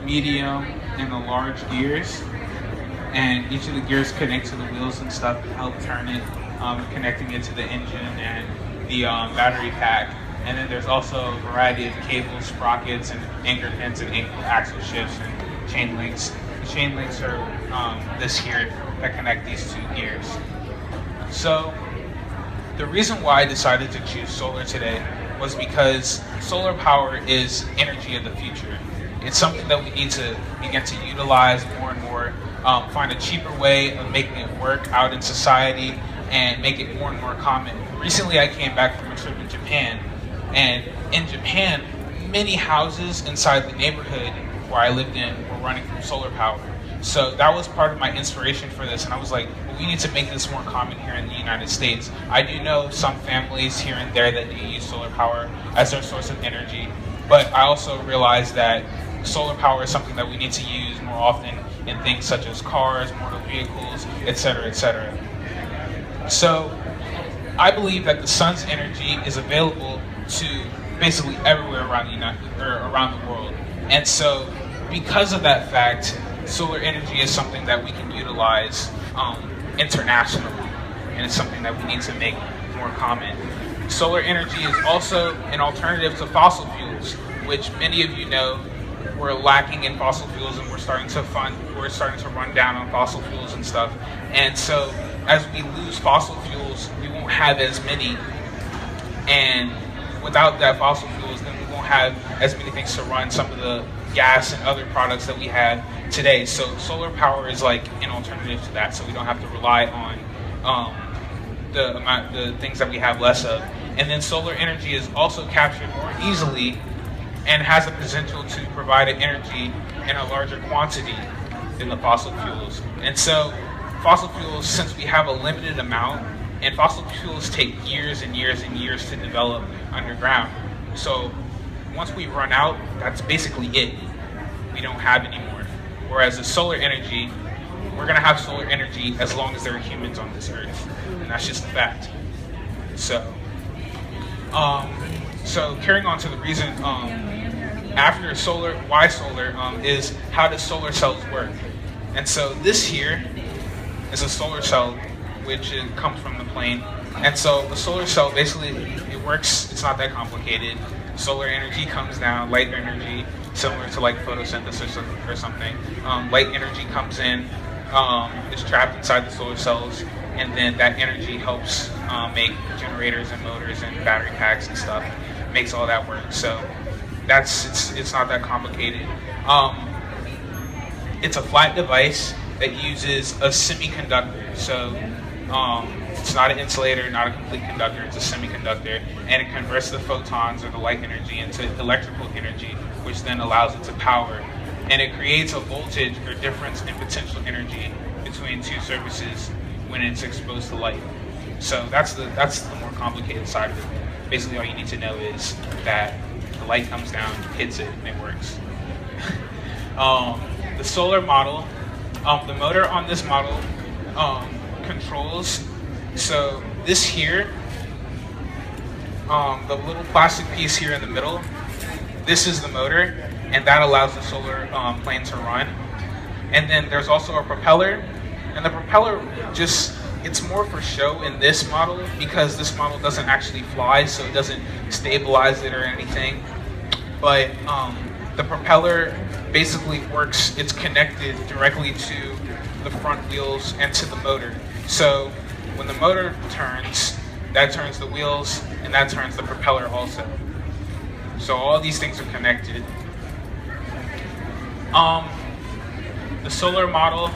medium, and the large gears. And each of the gears connect to the wheels and stuff and help turn it, connecting it to the engine and the battery pack. And then there's also a variety of cables, sprockets, and anchor pins and axle shifts and chain links. The chain links are this here that connect these two gears. So the reason why I decided to choose solar today was because solar power is energy of the future. It's something that we need to begin to utilize more and more, find a cheaper way of making it work out in society and make it more and more common. Recently I came back from a trip in Japan, and in Japan, many houses inside the neighborhood where I lived in were running from solar power. So that was part of my inspiration for this, and I was like, well, we need to make this more common here in the United States. I do know some families here and there that do use solar power as their source of energy, but I also realized that solar power is something that we need to use more often in things such as cars, motor vehicles, etc., etc. So I believe that the sun's energy is available to basically everywhere around around the world. And so because of that fact, solar energy is something that we can utilize internationally, and it's something that we need to make more common. Solar energy is also an alternative to fossil fuels, which many of you know we're lacking in fossil fuels, and we're starting to run down on fossil fuels and stuff. And so as we lose fossil fuels, we won't have as many, and without that fossil fuels, then we won't have as many things to run some of the gas and other products that we have today. So solar power is like an alternative to that, so we don't have to rely on the things that we have less of. And then solar energy is also captured more easily and has the potential to provide energy in a larger quantity than the fossil fuels. And so fossil fuels, since we have a limited amount, and fossil fuels take years and years and years to develop underground. So once we run out, that's basically it. We don't have any more. Whereas the solar energy, we're gonna have solar energy as long as there are humans on this earth. And that's just a fact. So carrying on to the reason after solar, why solar, is how do solar cells work? And so this here is a solar cell, which comes from the plane. And so the solar cell, basically, it works, it's not that complicated. Solar energy comes down, light energy, similar to like photosynthesis or something. Light energy comes in, is trapped inside the solar cells, and then that energy helps make generators and motors and battery packs and stuff, makes all that work. So it's not that complicated. It's a flat device that uses a semiconductor. So it's not an insulator, not a complete conductor, it's a semiconductor, and it converts the photons or the light energy into electrical energy, which then allows it to power. And it creates a voltage or difference in potential energy between two surfaces when it's exposed to light. So that's the more complicated side of it. Basically all you need to know is that the light comes down, hits it, and it works. The solar model, the motor on this model controls, so this here, the little plastic piece here in the middle, this is the motor, and that allows the solar plane to run. And then there's also a propeller, and the propeller it's more for show in this model because this model doesn't actually fly, so it doesn't stabilize it or anything. But the propeller basically works, it's connected directly to the front wheels and to the motor. So when the motor turns, that turns the wheels, and that turns the propeller also. So all these things are connected. The solar model,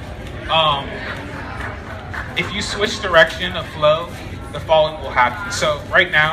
if you switch direction of flow, the following will happen. So right now,